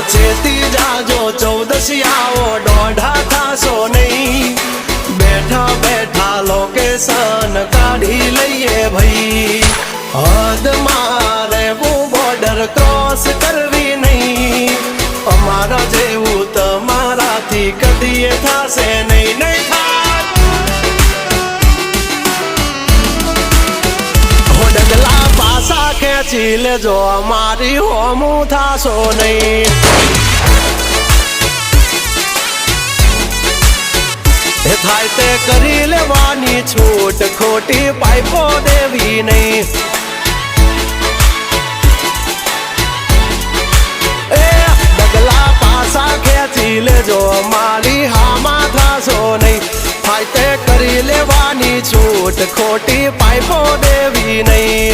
चेती जाजो 14 आओ डोढ़ा थासो नहीं बैठा बैठा लोकेशन काढ़ी लईए भाई हद मारे वो बॉर्डर क्रॉस करवी नहीं अमारा जेवू तमारा थी कदीए थासे नहीं नहीं थात हो डगला पासा खेची लेजो अमारी होमू थासो नहीं थाय ते करी लेवानी छूट खोटी पाइपो देवी नहीं ए डगला पासा खेची लेजो मारी हामा थासो नहीं थाय ते करी लेवानी छूट खोटी पाइपो देवी नहीं।